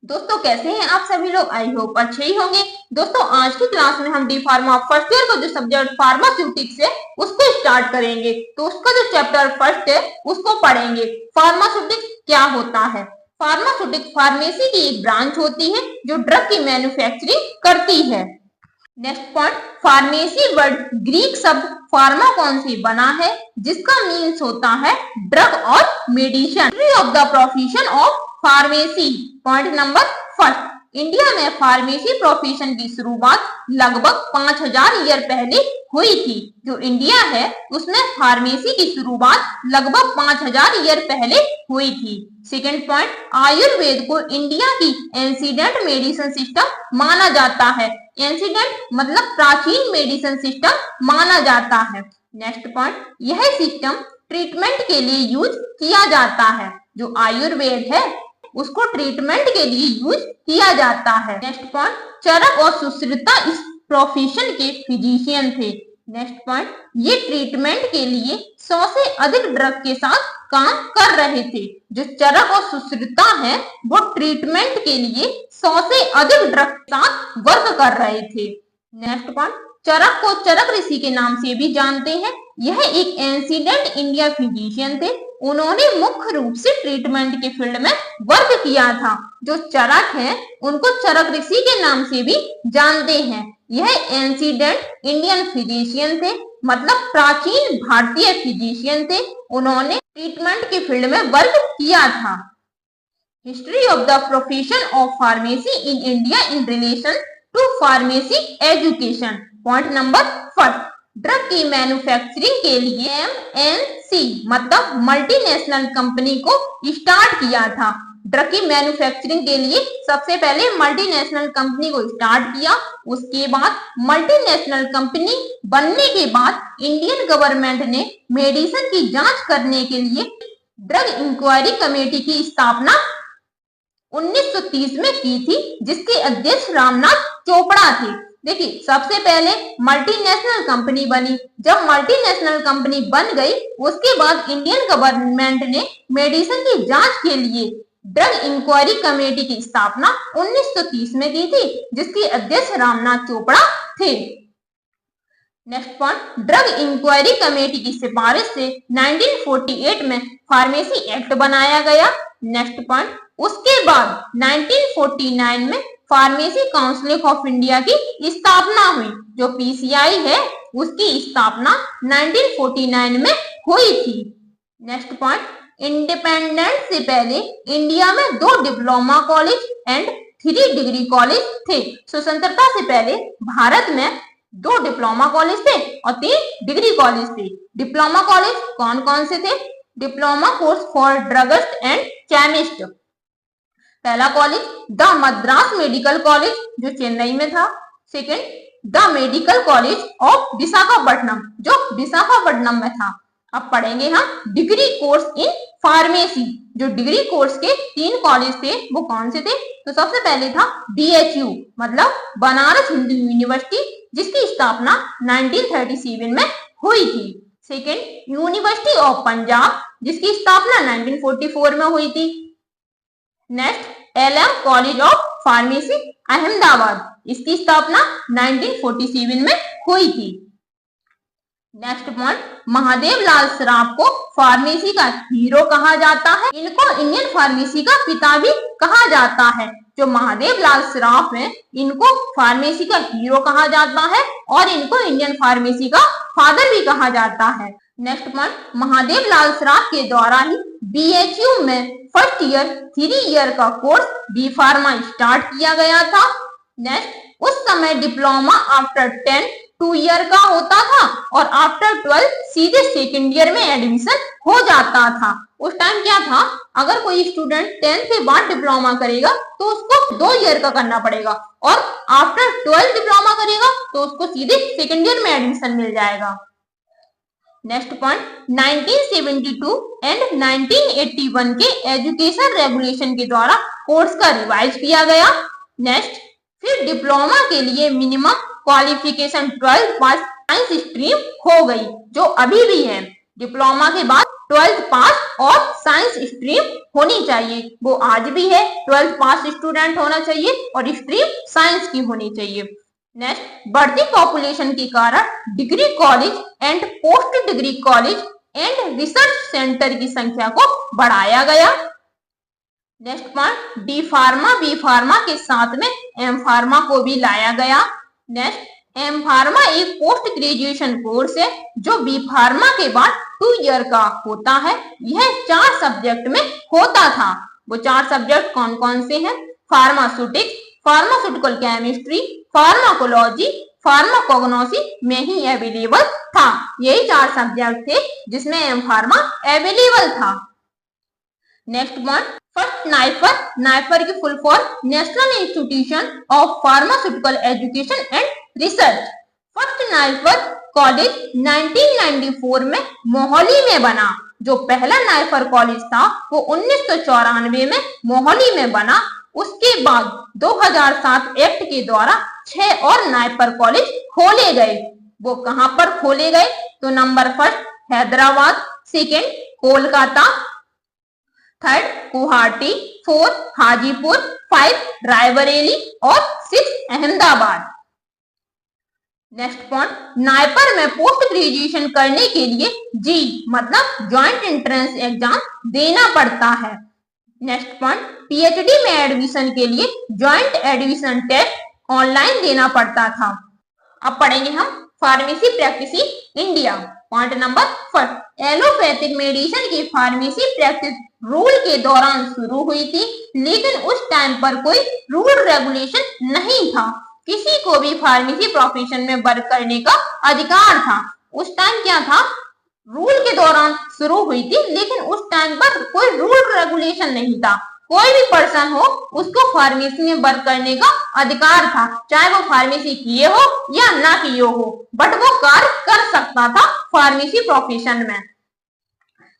दोस्तों कैसे हैं आप सभी लोग। आई होप अच्छे ही होंगे। दोस्तों आज की क्लास में हम डी फार्मा फर्स्ट ईयर का जो सब्जेक्ट फार्मास्यूटिक्स है उसको स्टार्ट करेंगे। तो उसका जो चैप्टर फर्स्ट है उसको पढ़ेंगे। फार्मास्यूटिक्स क्या होता है। फार्मास्यूटिक्स फार्मेसी की एक ब्रांच होती है जो ड्रग की मैन्युफैक्चरिंग करती है। Next point, pharmacy word Greek शब्द फार्माकॉन से बना है जिसका मीन्स होता है ड्रग और medicine. History of the profession of pharmacy. Point number first, India में फार्मेसी प्रोफेशन की शुरुआत लगभग 5000 ईयर पहले हुई थी। जो इंडिया है उसमें फार्मेसी की शुरुआत लगभग 5000 ईयर पहले हुई थी। सेकेंड पॉइंट, आयुर्वेद को इंडिया की एंसीडेंट मेडिसिन सिस्टम माना जाता है। एंसीडेंट मतलब प्राचीन मेडिसिन सिस्टम माना जाता है। नेक्स्ट पॉइंट, यह सिस्टम ट्रीटमेंट के लिए यूज किया जाता है। जो आयुर्वेद है उसको ट्रीटमेंट के लिए यूज किया जाता है। नेक्स्ट पॉइंट, चरक और सुश्रुता इस प्रोफेशन के फिजिशियन थे। नेक्स्ट पॉइंट, ये ट्रीटमेंट के लिए 100 से अधिक ड्रग के साथ काम कर रहे थे। जो चरक और सुश्रुता है वो ट्रीटमेंट के लिए 100 से अधिक ड्रग के साथ वर्क कर रहे थे। नेक्स्ट पॉइंट, चरक को चरक ऋषि के नाम से भी जानते हैं। यह एक एंसीडेंट इंडिया फिजिशियन थे। उन्होंने मुख्य रूप से ट्रीटमेंट के फील्ड में वर्क किया था। जो चरक है उनको चरक ऋषि के नाम से भी जानते हैं। यह एंसीडेंट इंडियन फिजिशियन थे मतलब प्राचीन भारतीय फिजिशियन थे। उन्होंने ट्रीटमेंट के फील्ड में वर्क किया था। History of the profession of pharmacy in India in relation to pharmacy education. Point number first, drug की मैन्युफैक्चरिंग के लिए एमएनसी मतलब मल्टीनेशनल कंपनी को स्टार्ट किया था। ड्रग की मैन्युफैक्चरिंग के लिए सबसे पहले मल्टीनेशनल कंपनी को स्टार्ट किया। उसके बाद मल्टीनेशनल कंपनी बनने के बाद इंडियन गवर्नमेंट ने मेडिसिन की जांच करने के लिए ड्रग इंक्वायरी कमेटी की स्थापना 1930 में की थी जिसके अध्यक्ष रामनाथ चोपड़ा थे। देखिए सबसे पहले मल्टीनेशनल कंपनी बनी। जब मल्टीनेशनल कंपनी बन गई उसके बाद इंडियन गवर्नमेंट ने मेडिसिन की जांच के लिए ड्रग इंक्वायरी कमेटी की स्थापना 1930 में की थी जिसके अध्यक्ष रामनाथ चोपड़ा थे। Next point, drug inquiry committee की सिफारिश से 1948 में फार्मेसी एक्ट बनाया गया। नेक्स्ट पॉइंट, उसके बाद 1949 में फार्मेसी काउंसिल ऑफ इंडिया की स्थापना हुई। जो पीसीआई है उसकी स्थापना 1949 में हुई थी। नेक्स्ट पॉइंट, इंडिपेंडेंस से पहले इंडिया में 2 diploma college and 3 degree college थे। स्वतंत्रता से पहले भारत में 2 डिप्लोमा कॉलेज थे और 3 डिग्री कॉलेज थे। डिप्लोमा कॉलेज कौन कौन से थे? Diploma course for druggist and chemist. पहला college the Madras medical college जो चेन्नई में था। Second, the medical college of Visakhapatnam जो विशाखापट्टनम में था। अब पढ़ेंगे हम डिग्री कोर्स इन फार्मेसी। जो डिग्री कोर्स के 3 कॉलेज थे वो कौन से थे? तो सबसे पहले था बीएचयू मतलब बनारस हिंदू यूनिवर्सिटी जिसकी स्थापना 1937 में हुई थी। सेकेंड, यूनिवर्सिटी ऑफ पंजाब जिसकी स्थापना 1944 में हुई थी। Next, LM college of pharmacy Ahmedabad इसकी स्थापना 1947 में हुई थी। नेक्स्ट पॉइंट, महादेव लाल सराफ को फार्मेसी का हीरो कहा जाता है। इनको इंडियन फार्मेसी का पिता भी कहा जाता है। जो महादेव लाल सराफ है इनको फार्मेसी का हीरो कहा जाता है और इनको इंडियन फार्मेसी का फादर भी कहा जाता है। नेक्स्ट पॉइंट, महादेव लाल सराफ के द्वारा ही बीएचयू में फर्स्ट ईयर 3 ईयर का कोर्स बी फार्मा स्टार्ट किया गया था। नेक्स्ट, उस समय डिप्लोमा आफ्टर 10 2 ईयर का होता था और आफ्टर 12 सीधे सेकेंड ईयर में एडमिशन हो जाता था। उस टाइम क्या था, अगर कोई स्टूडेंट 10th के बाद डिप्लोमा करेगा तो उसको 2 ईयर का करना पड़ेगा और आफ्टर 12 डिप्लोमा करेगा तो उसको सीधे सेकेंड ईयर में एडमिशन मिल जाएगा। नेक्स्ट पॉइंट, 1972 एंड 1981 के एजुकेशन रेगुलेशन के द्वारा कोर्स का रिवाइज किया गया। नेक्स्ट, फिर डिप्लोमा के लिए मिनिमम क्वालिफिकेशन 12 पास साइंस स्ट्रीम हो गई जो अभी भी है। डिप्लोमा के बाद 12th पास और साइंस स्ट्रीम होनी चाहिए। वो आज भी है, 12th पास स्टूडेंट होना चाहिए और स्ट्रीम साइंस की होनी चाहिए। नेक्स्ट, बढ़ती पॉपुलेशन के कारण degree college and post degree college and research centre की संख्या को बढ़ाया गया। Next point, D pharma B pharma के साथ में एम फार्मा को भी लाया गया। नेक्स्ट, एम फार्मा एक पोस्ट ग्रेजुएशन कोर्स है जो बी फार्मा के बाद 2 ईयर का होता है। यह 4 सब्जेक्ट में होता था। वो 4 सब्जेक्ट कौन कौन से हैं? Pharmaceutics, pharmaceutical chemistry, pharmacology, pharmacognosy में ही अवेलेबल था। यही 4 सब्जेक्ट थे जिसमें एम फार्मा अवेलेबल था। Next one, first NIPER, NIPER की full form national institution of pharmaceutical education and research. First NIPER college 1994 में मोहाली में बना। जो पहला नाइफर कॉलेज था वो 1994 में मोहाली में बना। उसके बाद 2007 एक्ट के द्वारा 6 और नाइफर कॉलेज खोले गए। वो कहां पर खोले गए? तो number first Hyderabad, second Kolkata, third Guwahati, 4 Hajipur, 5 Raebareli और 6 अहमदाबाद। नेक्स्ट पॉइंट, नाइपर में पोस्ट ग्रेजुएशन करने के लिए जी मतलब ज्वाइंट एंट्रेंस एग्जाम देना पड़ता है। नेक्स्ट पॉइंट, पीएचडी में एडमिशन के लिए ज्वाइंट एडमिशन टेस्ट ऑनलाइन देना पड़ता था। अब पढ़ेंगे हम pharmacy practice in India. Point number first, allopathic medicine की फार्मेसी प्रैक्टिस रूल के दौरान शुरू हुई थी, लेकिन उस टाइम पर कोई रूल रेगुलेशन नहीं था। किसी को भी फार्मेसी प्रोफेशन में वर्क करने का अधिकार था। उस टाइम क्या था? रूल के दौरान शुरू हुई थी, लेकिन उस टाइम पर कोई रूल रेगुलेशन नहीं था। कोई भी पर्सन हो उसको फार्मेसी में वर्क करने का अधिकार था, चाहे वो फार्मेसी किए हो या ना किए हो, बट वो कार्य कर सकता था फार्मेसी प्रोफेशन में।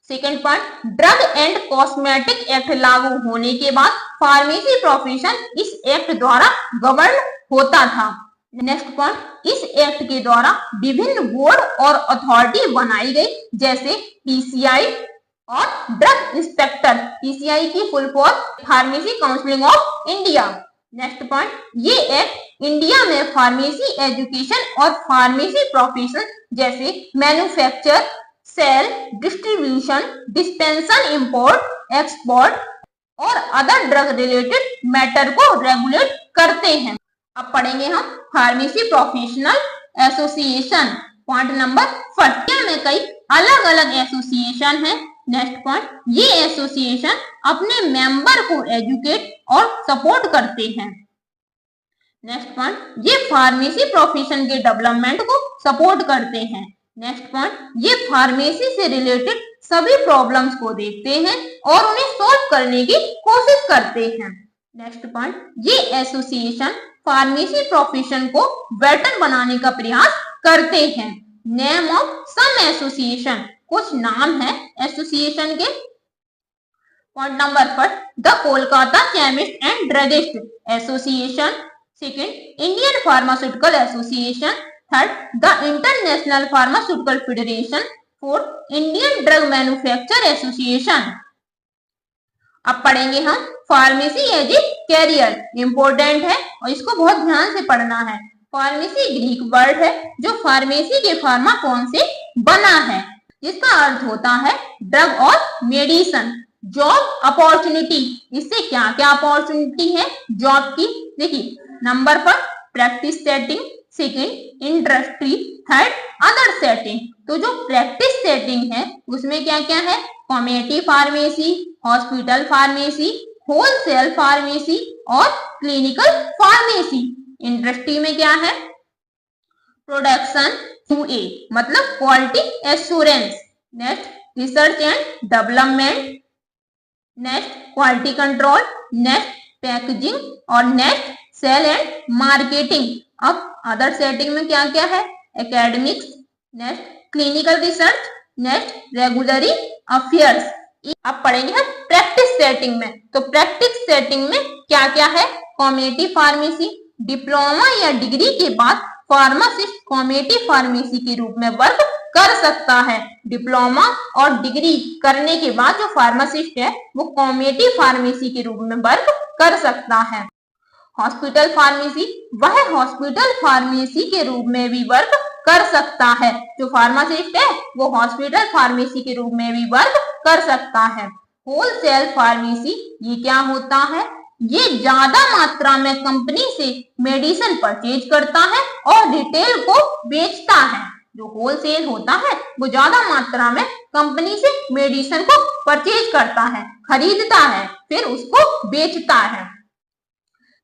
Second point, drug and cosmetic act लागू होने के बाद फार्मेसी प्रोफेशन इस एक्ट द्वारा गवर्न होता था। नेक्स्ट पॉइंट, इस एक्ट के द्वारा विभिन्न बोर्ड और अथॉरिटी बनाई गई, जैसे पीसीआई और ड्रग इंस्पेक्टर। पीसीआई की full form pharmacy council of India. Next point, ये एक्ट इंडिया में फार्मेसी एजुकेशन और फार्मेसी प्रोफेशन जैसे manufacture, sale, distribution, dispension, import, export और अदर ड्रग रिलेटेड मैटर को रेगुलेट करते हैं। अब पढ़ेंगे हम pharmacy professional association. Point number first, में कई अलग अलग एसोसिएशन है। नेक्स्ट पॉइंट, ये एसोसिएशन अपने मेंबर को एजुकेट और सपोर्ट करते हैं। नेक्स्ट पॉइंट, ये फार्मेसी प्रोफेशन के डेवलपमेंट को सपोर्ट करते हैं। नेक्स्ट पॉइंट, ये फार्मेसी से रिलेटेड सभी प्रॉब्लम्स को देखते हैं और उन्हें सॉल्व करने की कोशिश करते हैं। नेक्स्ट पॉइंट, ये एसोसिएशन फार्मेसी प्रोफेशन को बेटर बनाने का प्रयास करते हैं। नेम ऑफ सम एसोसिएशन, कुछ नाम है एसोसिएशन के। Point number first, the Kolkata chemist and druggist association. Second, Indian pharmaceutical association. Third, the international pharmaceutical federation. Fourth, Indian drug manufacture association. अब पढ़ेंगे हम pharmacy as a career. Important है और इसको बहुत ध्यान से पढ़ना है। फार्मेसी ग्रीक वर्ड है जो फार्मेसी के फार्मा कौन से बना है, जिसका अर्थ होता है ड्रग और मेडिसिन। जॉब अपॉर्चुनिटी, इससे क्या क्या अपॉर्चुनिटी है जॉब की? देखिए, नंबर पर practice setting, second industry, third other setting. तो जो प्रैक्टिस सेटिंग है उसमें क्या क्या है? Community pharmacy, hospital pharmacy, wholesale pharmacy और क्लिनिकल फार्मेसी। इंडस्ट्री में क्या है? प्रोडक्शन, QA मतलब quality assurance. Next research and development, next quality control, next packaging और नेक्स्ट सेल एंड मार्केटिंग। अब अदर सेटिंग में क्या क्या है? Academics, next clinical research, next regulatory affairs. अब पढ़ेंगे हम प्रैक्टिस सेटिंग में। तो प्रैक्टिस सेटिंग में क्या क्या है? कम्युनिटी फार्मेसी, डिप्लोमा या डिग्री के बाद फार्मासिस्ट कम्युनिटी फार्मेसी के रूप में वर्क कर सकता है। डिप्लोमा और डिग्री करने के बाद जो फार्मासिस्ट है वो कम्युनिटी फार्मेसी के रूप में वर्क कर सकता है। हॉस्पिटल फार्मेसी, वह हॉस्पिटल फार्मेसी के रूप में भी वर्क कर सकता है। जो फार्मासिस्ट है वो हॉस्पिटल फार्मेसी के रूप में भी वर्क कर सकता है। होलसेल फार्मेसी, ये क्या होता है? ये ज्यादा मात्रा में कंपनी से मेडिसिन परचेज करता है और रिटेल को बेचता है। जो होलसेल होता है वो ज्यादा मात्रा में कंपनी से मेडिसिन को परचेज करता है, खरीदता है, फिर उसको बेचता है।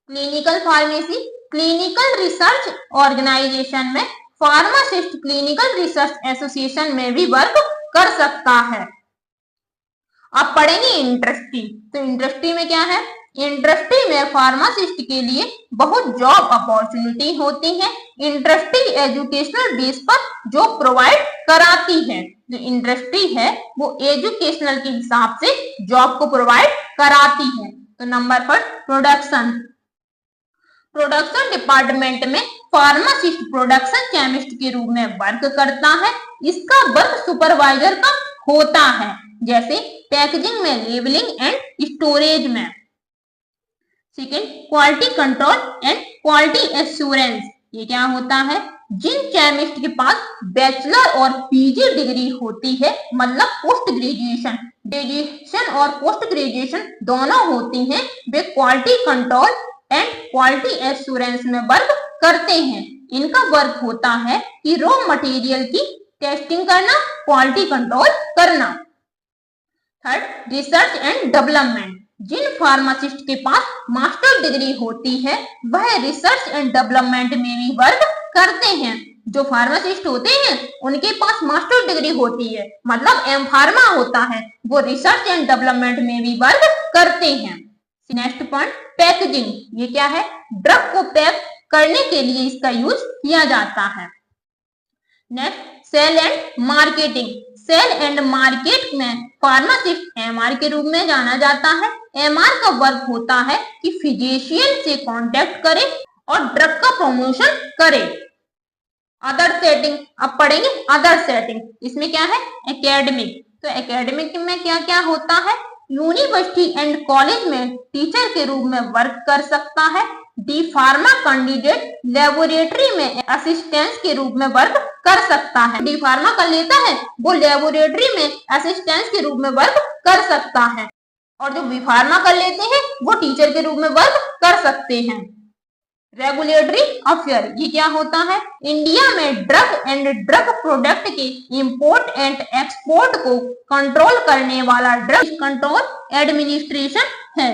Clinical pharmacy, clinical research organisation में फार्मासिस्ट क्लिनिकल रिसर्च एसोसिएशन में भी वर्क कर सकता है। अब पढ़ेंगे इंडस्ट्री। तो इंडस्ट्री में क्या है? इंडस्ट्री में फार्मासिस्ट के लिए बहुत जॉब अपॉर्चुनिटी होती है। इंडस्ट्री एजुकेशनल बेस पर जॉब प्रोवाइड कराती है। जो इंडस्ट्री है वो एजुकेशनल के हिसाब से जॉब को प्रोवाइड कराती है। तो नंबर 1 प्रोडक्शन। प्रोडक्शन डिपार्टमेंट में फार्मासिस्ट प्रोडक्शन केमिस्ट के रूप में वर्क करता है। इसका वर्क सुपरवाइजर का होता है, जैसे पैकेजिंग में, लेबलिंग एंड स्टोरेज में। Second, quality control and quality assurance. ये क्या होता है? जिन केमिस्ट के पास बैचलर और पीजी डिग्री होती है, मतलब पोस्ट ग्रेजुएशन और पोस्ट ग्रेजुएशन दोनों होती हैं, वे quality control and quality assurance में वर्क करते हैं। इनका वर्क होता है कि रॉ मटेरियल की टेस्टिंग करना, क्वालिटी कंट्रोल करना। Third, research and development. जिन फार्मासिस्ट के पास मास्टर डिग्री होती है वह रिसर्च एंड डेवलपमेंट में भी वर्क करते हैं। जो फार्मासिस्ट होते हैं उनके पास मास्टर डिग्री होती है, मतलब एम फार्मा होता है, वो रिसर्च एंड डेवलपमेंट में भी वर्क करते हैं। Next point, packaging. ये क्या है? ड्रग को पैक करने के लिए इसका यूज किया जाता है। Next, sale and marketing. Sale and market में फार्मासिस्ट एमआर के रूप में जाना जाता है। एमआर का वर्क होता है कि फिजिशियन से कांटेक्ट करे और ड्रग का प्रमोशन करे। अदर सेटिंग, अब पढ़ेंगे अदर सेटिंग। इसमें क्या है? एकेडमिक। तो एकेडमिक में क्या क्या होता है? यूनिवर्सिटी एंड कॉलेज में टीचर के रूप में वर्क कर सकता है। डी फार्मा कैंडिडेट लेबोरेटरी में असिस्टेंट के रूप में वर्क कर सकता है। डी फार्मा कर लेता है वो लेबोरेटरी में असिस्टेंट के रूप में वर्क कर सकता है, और जो बी फार्मा कर लेते हैं वो टीचर के रूप में वर्क कर सकते हैं। रेगुलेटरी अफेयर, ये क्या होता है? इंडिया में ड्रग एंड ड्रग प्रोडक्ट के इंपोर्ट एंड एक्सपोर्ट को कंट्रोल करने वाला ड्रग कंट्रोल एडमिनिस्ट्रेशन है।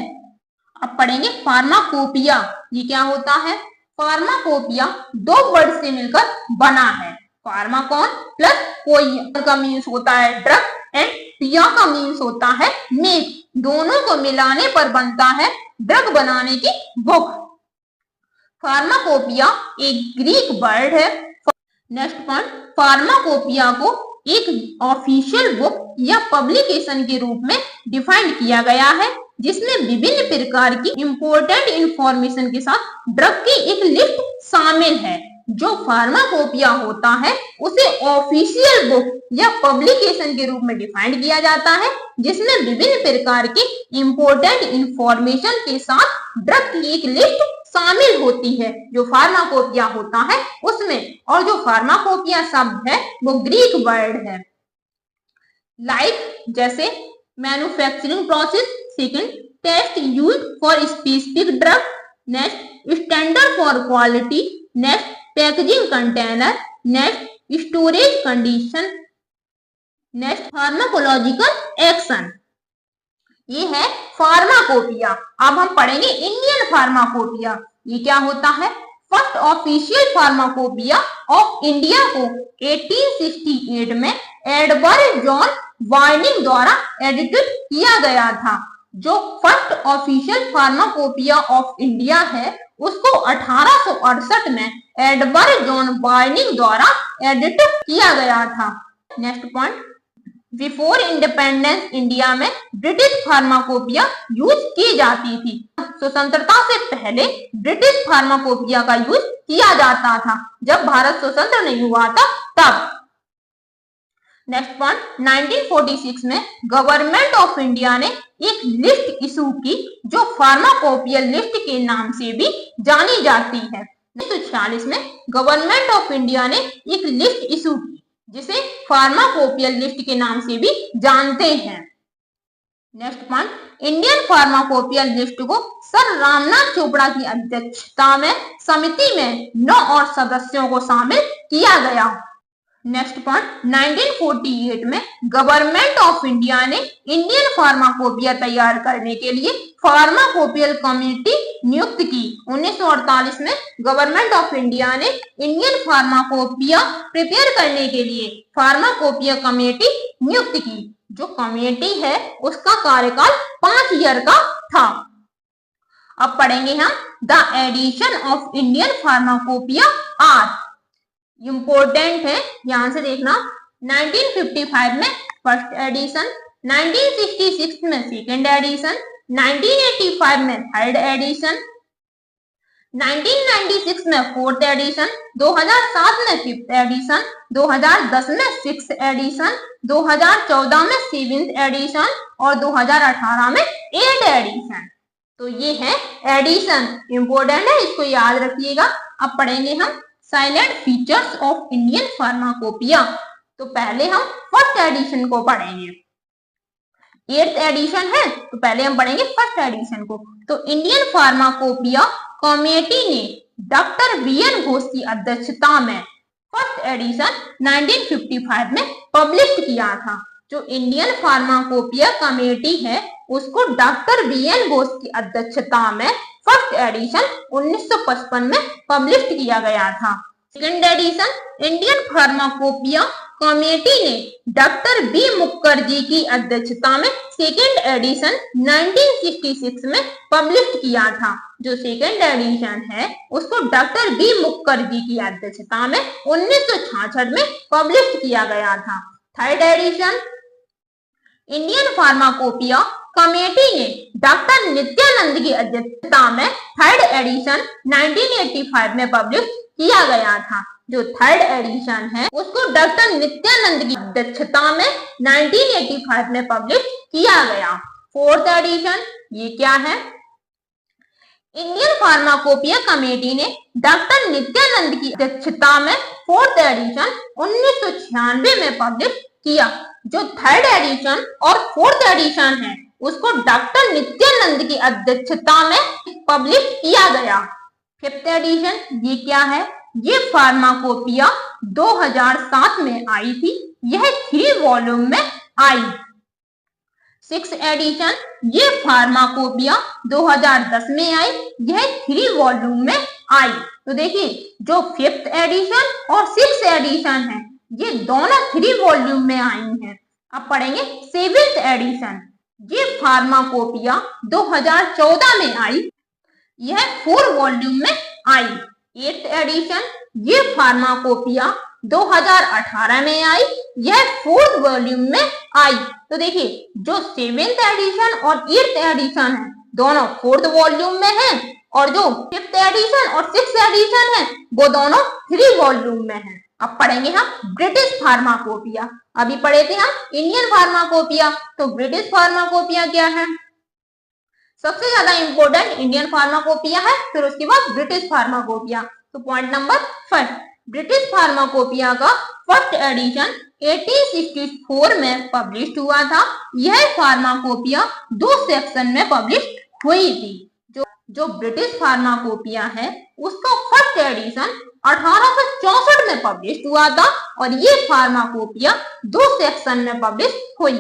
अब पढ़ेंगे फार्माकोपिया। ये क्या होता है? फार्माकोपिया दो वर्ड से मिलकर बना है। फार्माकॉन प्लस कोई का मीन्स होता है ड्रग एंड पिया का मीन्स होता है मेक। दोनों को मिलाने पर बनता है ड्रग बनाने की बुक। फार्माकोपिया एक ग्रीक वर्ड है। नेक्स्ट पॉइंट, फार्माकोपिया को एक ऑफिशियल बुक या पब्लिकेशन के रूप में डिफाइन किया गया है, जिसमें विभिन्न प्रकार की इंपॉर्टेंट इंफॉर्मेशन के साथ ड्रग की एक लिस्ट शामिल है। जो फार्माकोपिया होता है उसे ऑफिशियल बुक या पब्लिकेशन के रूप में डिफाइन किया जाता है, जिसमें विभिन्न प्रकार की इंपॉर्टेंट इंफॉर्मेशन के साथ ड्रग की एक लिस्ट शामिल होती है, जो फार्माकोपिया होता है उसमें। और जो फार्माकोपिया शब्द है वो ग्रीक वर्ड है। लाइक जैसे manufacturing process, second test used for specific drug, next standard for quality, next packaging container, next storage condition, next pharmacological action. ये है फार्माकोपिया। अब हम पढ़ेंगे इंडियन फार्माकोपिया। ये क्या होता है? First official pharmacopoeia of India को 1868 में एडवर्ड जॉन वार्निंग द्वारा एडिटेड किया गया था। जो first official pharmacopoeia of India है उसको 1868 में एडवर्ड जॉन वार्निंग द्वारा एडिट किया गया था। Next point, before independence India में ब्रिटिश फार्माकोपिया यूज की जाती थी। स्वतंत्रता से पहले ब्रिटिश फार्माकोपिया का यूज किया जाता था। जब भारत स्वतंत्र नहीं हुआ था तब नेक्स्ट पॉइंट, 1946 में गवर्नमेंट ऑफ इंडिया ने एक लिस्ट इशू की जो फार्माकोपियल लिस्ट के नाम से भी जानी जाती है। 1946 में गवर्नमेंट ऑफ इंडिया ने एक लिस्ट इशू की जिसे फार्माकोपियल लिस्ट के नाम से भी जानते हैं। Next point, Indian pharmacopoeial list को सर रामनाथ चोपड़ा की अध्यक्षता में समिति में 9 और सदस्यों को शामिल किया गया। नेक्स्ट पॉइंट, 1948 में गवर्नमेंट ऑफ इंडिया ने इंडियन फार्माकोपिया तैयार करने के लिए फार्माकोपियल कमेटी नियुक्त की। 1948 में गवर्नमेंट ऑफ इंडिया ने इंडियन फार्माकोपिया प्रिपेयर करने के लिए फार्माकोपिया कमेटी नियुक्त की। जो कमेटी है उसका कार्यकाल 5 ईयर का था। अब पढ़ेंगे हम the edition of Indian pharmacopoeia are. Important है, ध्यान से देखना। 1955 में फर्स्ट एडिशन, 1966 में सेकेंड एडिशन, 1985 में थर्ड एडिशन, 1996 में फोर्थ एडिशन, 2007 में फिफ्थ एडिशन, 2010 में सिक्स्थ एडिशन, 2014 में सेवेंथ एडिशन और 2018 में एट एडिशन। तो ये है एडिशन, इंपोर्टेंट है, इसको याद रखिएगा। अब पढ़ेंगे हम salient features of Indian pharmacopoeia. तो पहले हम फर्स्ट एडिशन को पढ़ेंगे। एट्थ एडिशन है तो पहले हम पढ़ेंगे फर्स्ट एडिशन को। तो इंडियन फार्माकोपिया कमेटी ने डॉक्टर वीएन घोष की अध्यक्षता में फर्स्ट एडिशन 1955 में पब्लिश किया था। जो इंडियन फार्माकोपिया कमेटी है उसको डॉक्टर वीएन घोष की अध्यक्षता में फर्स्ट एडिशन 1955 में पब्लिश किया गया था। Second edition Indian pharmacopoeia committee ने डॉक्टर बी मुखर्जी की अध्यक्षता में सेकेंड एडिशन 1966 में पब्लिश किया था। जो सेकेंड एडिशन है उसको डॉक्टर बी मुखर्जी की अध्यक्षता में 1966 में पब्लिश किया गया था। Third edition Indian pharmacopoeia committee ने डॉक्टर नित्यानंद की अध्यक्षता में थर्ड एडिशन 1985 में पब्लिश किया गया था। जो थर्ड एडिशन है उसको डॉक्टर नित्यानंद की अध्यक्षता में 1985 में पब्लिश किया गया। फोर्थ एडिशन ये क्या है? इंडियन फार्माकोपिया कमेटी ने डॉक्टर नित्यानंद की अध्यक्षता में फोर्थ एडिशन 1996 में पब्लिश किया। जो थर्ड एडिशन और फोर्थ एडिशन है उसको डॉक्टर नित्यानंद की अध्यक्षता में पब्लिश किया गया। फिफ्थ एडिशन ये क्या है? ये फार्माकोपिया 2007 में आई थी, यह 3 वॉल्यूम में आई। सिक्स एडिशन ये फार्माकोपिया 2010 में आई, यह 3 वॉल्यूम में आई। तो देखिए जो फिफ्थ एडिशन और सिक्स एडिशन है ये दोनों 3 वॉल्यूम में आई हैं। अब पढ़ेंगे सेवेंथ एडिशन, ये फार्माकोपिया 2014 में आई, यह 4 वॉल्यूम में आई। एट्थ एडिशन ये फार्माकोपिया 2018 में आई, यह 4th वॉल्यूम में आई। तो देखिए जो सेवेंथ एडिशन और एट्थ एडिशन है दोनों 4th वॉल्यूम में है और जो फिफ्थ एडिशन और सिक्स्थ एडिशन है वो दोनों 3 वॉल्यूम में है। अब पढ़ेंगे हम ब्रिटिश फार्माकोपिया। अभी पढ़े थे हम इंडियन फार्माकोपिया, तो ब्रिटिश फार्माकोपिया क्या है? सबसे ज्यादा इंपोर्टेंट इंडियन फार्माकोपिया है, फिर उसके बाद ब्रिटिश फार्माकोपिया। तो point number first, British pharmacopoeia का फर्स्ट एडिशन 1864 में पब्लिश हुआ था। यह फार्माकोपिया 2 सेक्शन में पब्लिश हुई थी। जो ब्रिटिश फार्माकोपिया है उसका फर्स्ट एडिशन 1864 में पब्लिश हुआ था और ये फार्माकोपिया 2 सेक्शन में पब्लिश हुई।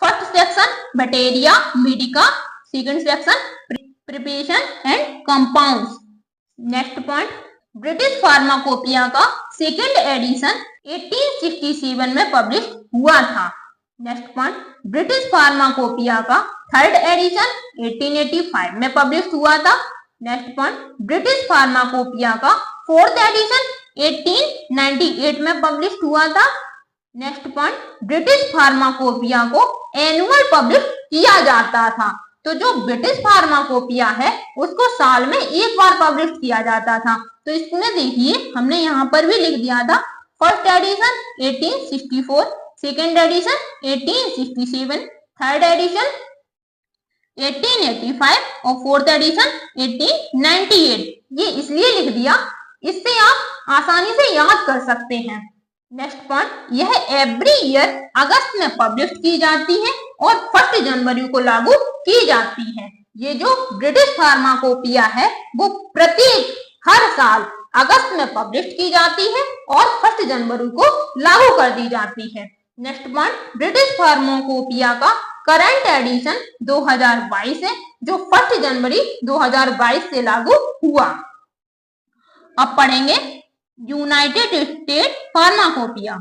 First section bacteria Medica, second section preparation and compounds. Next point, British pharmacopoeia का सेकंड एडिशन 1867 में पब्लिश हुआ था। नेक्स्ट पॉइंट, ब्रिटिश फार्माकोपिया का थर्ड एडिशन 1885 में पब्लिश हुआ था। नेक्स्ट पॉइंट, ब्रिटिश फार्माकोपिया का फोर्थ एडिशन 1898 में पब्लिश हुआ था। नेक्स्ट पॉइंट, ब्रिटिश फार्माकोपिया को एनुअल पब्लिश किया जाता था। तो जो ब्रिटिश फार्माकोपिया है उसको साल में एक बार पब्लिश किया जाता था। तो इसमें देखिए हमने यहाँ पर भी लिख दिया था first edition 1864, second edition 1867, third edition 1885 और फोर्थ एडिशन 1898। ये इसलिए लिख दिया, इससे आप आसानी से याद कर सकते हैं। नेक्स्ट पॉइंट, यह एवरी ईयर अगस्त में पब्लिश की जाती है और 1 जनवरी को लागू की जाती है। ये जो ब्रिटिश फार्माकोपिया है वो प्रत्येक हर साल अगस्त में पब्लिश की जाती है और 1 जनवरी को लागू कर दी जाती है। नेक्स्ट पॉइंट, ब्रिटिश फार्माकोपिया का करंट एडिशन 2022 है जो 1 जनवरी 2022 से लागू हुआ। अब पढ़ेंगे यूनाइटेड स्टेट फार्माकोपिया।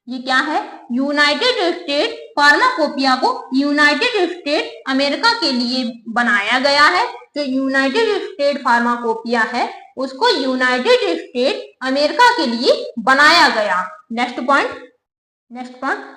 ये क्या है? यूनाइटेड स्टेट फार्माकोपिया को यूनाइटेड स्टेट अमेरिका के लिए बनाया गया है। जो यूनाइटेड स्टेट फार्माकोपिया है उसको यूनाइटेड स्टेट अमेरिका के लिए बनाया गया। नेक्स्ट पॉइंट,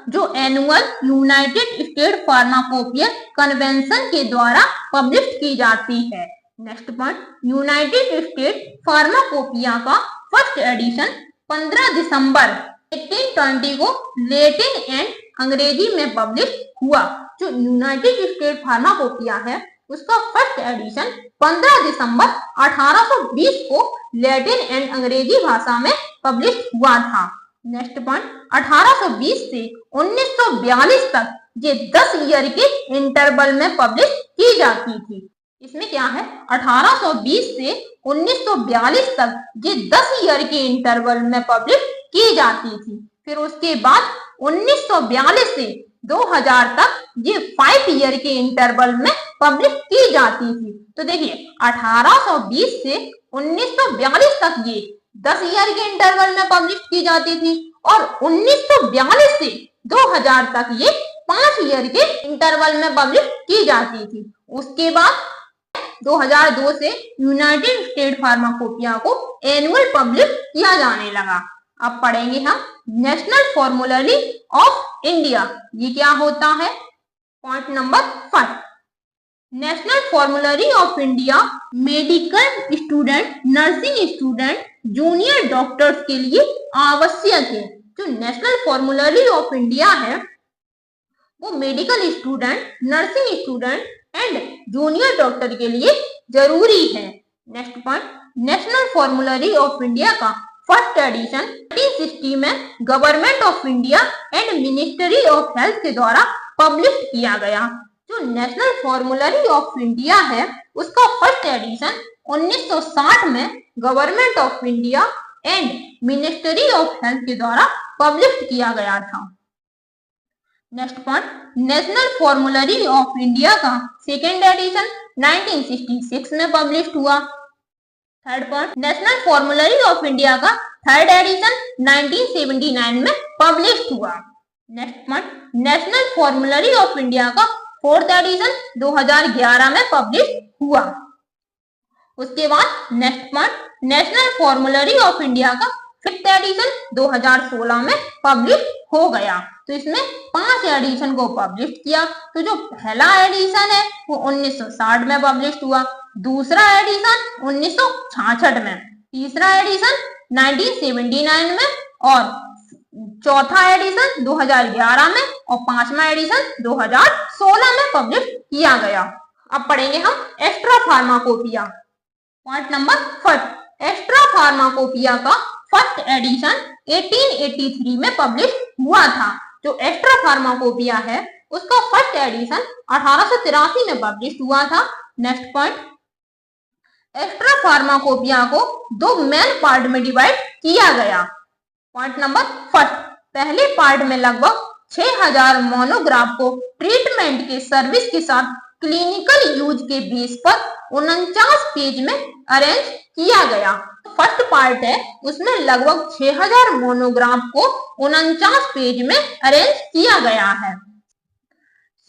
जो annual United state pharmacopoeia convention के द्वारा पब्लिश की जाती है। Next point, United state pharmacopoeia का फर्स्ट एडिशन 15 दिसंबर 1820 को लैटिन एंड अंग्रेजी में पब्लिश हुआ। जो यूनाइटेड स्टेट फार्माकोपिया है उसका फर्स्ट एडिशन 15 दिसंबर 1820 को लैटिन एंड अंग्रेजी भाषा में पब्लिश हुआ था। नेक्स्ट पॉइंट, 1820 से 1942 तक ये 10 ईयर के इंटरवल में पब्लिश की जाती थी। इसमें क्या है? 1820 से 1942 तक ये 10 ईयर के इंटरवल में पब्लिश की जाती थी। फिर उसके बाद 1942 से 2000 तक ये 5 ईयर के इंटरवल में पब्लिश की जाती थी। तो देखिए 1820 से 1942 तक ये 10 ईयर के इंटरवल में पब्लिश की जाती थी और 1942 से 2000 तक ये 5 ईयर के इंटरवल में पब्लिश की जाती थी। उसके बाद 2002 से यूनाइटेड स्टेट फार्माकोपिया को एनुअल पब्लिश किया जाने लगा। अब पढ़ेंगे हम नेशनल फॉर्मूलरी ऑफ इंडिया। ये क्या होता है? Point number 5, national formulary of India medical student, nursing student, junior doctors के लिए आवश्यक है। जो नेशनल फॉर्मूलरी ऑफ इंडिया है वो medical student, nursing student and junior doctor के लिए जरूरी है। Next point, national formulary of India का फर्स्ट एडिशन 1960 में government of India and ministry of health के द्वारा पब्लिश किया गया। जो नेशनल फॉर्मूलरी ऑफ इंडिया है उसका फर्स्ट एडिशन 1960 में government of India and ministry of health के द्वारा पब्लिश किया गया था। Next point, national formulary of India का सेकेंड एडिशन 1966 में पब्लिश हुआ। Third point, national formulary of India का थर्ड एडिशन 1979 में पब्लिश हुआ। Next point, national formulary of India का फोर्थ एडिशन 2011 में पब्लिश हुआ। उसके बाद next point, national formulary of India का फिफ्थ एडिशन 2016 में पब्लिश हो गया। तो इसमें 5 एडिशन को पब्लिश किया। तो जो पहला एडिशन है वो 1960 में पब्लिश हुआ, दूसरा एडिशन 1966 में, तीसरा एडिशन 1979 में और चौथा एडिशन 2011 में और 5वां एडिशन 2016 में पब्लिश किया गया। अब पढ़ेंगे हम extra pharmacopoeia. Point number 1, extra pharmacopoeia का फर्स्ट एडिशन 1883 में पब्लिश हुआ था। जो एक्स्ट्रा फार्माकोपिया है उसका फर्स्ट एडिशन 1883 में पब्लिश हुआ था। नेक्स्ट पॉइंट, एक्स्ट्रा फार्माकोपिया को 2 मेन पार्ट में डिवाइड किया गया। पॉइंट नंबर 1, पहले पार्ट में लगभग 6000 मोनोग्राफ को ट्रीटमेंट के सर्विस के साथ क्लिनिकल यूज के बेस पर 49 पेज में अरेंज किया गया। फर्स्ट पार्ट है उसमें लगभग 6000 मोनोग्राफ को 49 पेज में अरेंज किया गया है।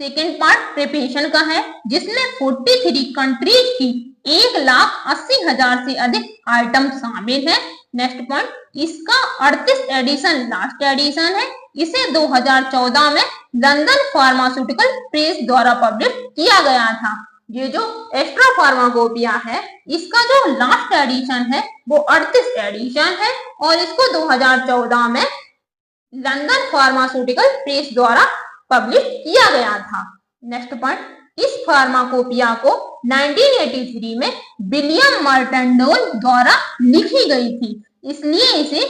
सेकेंड पार्ट प्रिपरेशन का है जिसमें 43 कंट्रीज की 1,80,000 से अधिक आइटम शामिल है। नेक्स्ट पॉइंट, इसका 38 एडिशन लास्ट एडिशन है। इसे 2014 में लंदन फार्मास्यूटिकल प्रेस द्वारा पब्लिश किया गया था। ये जो एस्ट्रा फार्माकोपिया है इसका जो लास्ट एडिशन है वो 38 एडिशन है और इसको 2014 में लंदन फार्मास्यूटिकल प्रेस द्वारा पब्लिश किया गया था। नेक्स्ट पॉइंट, इस फार्माकोपिया को 1983 में विलियम मर्टनडोल द्वारा लिखी गई थी, इसलिए इसे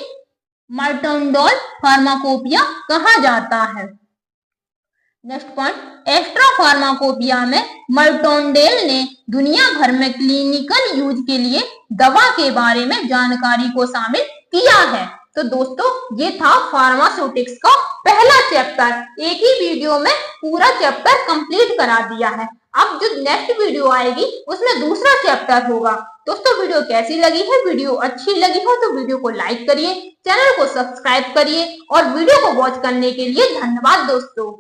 मर्टनडोल फार्माकोपिया कहा जाता है। नेक्स्ट पॉइंट, एस्ट्रा फार्माकोपिया में मर्टनडोल ने दुनिया भर में क्लिनिकल यूज के लिए दवा के बारे में जानकारी को शामिल किया है। तो दोस्तों ये था फार्मास्यूटिक्स का पहला चैप्टर। एक ही वीडियो में पूरा चैप्टर कंप्लीट करा दिया है। अब जो नेक्स्ट वीडियो आएगी उसमें दूसरा चैप्टर होगा। दोस्तों वीडियो कैसी लगी है? वीडियो अच्छी लगी हो तो वीडियो को लाइक करिए, चैनल को सब्सक्राइब करिए और वीडियो को वॉच करने के लिए धन्यवाद दोस्तों।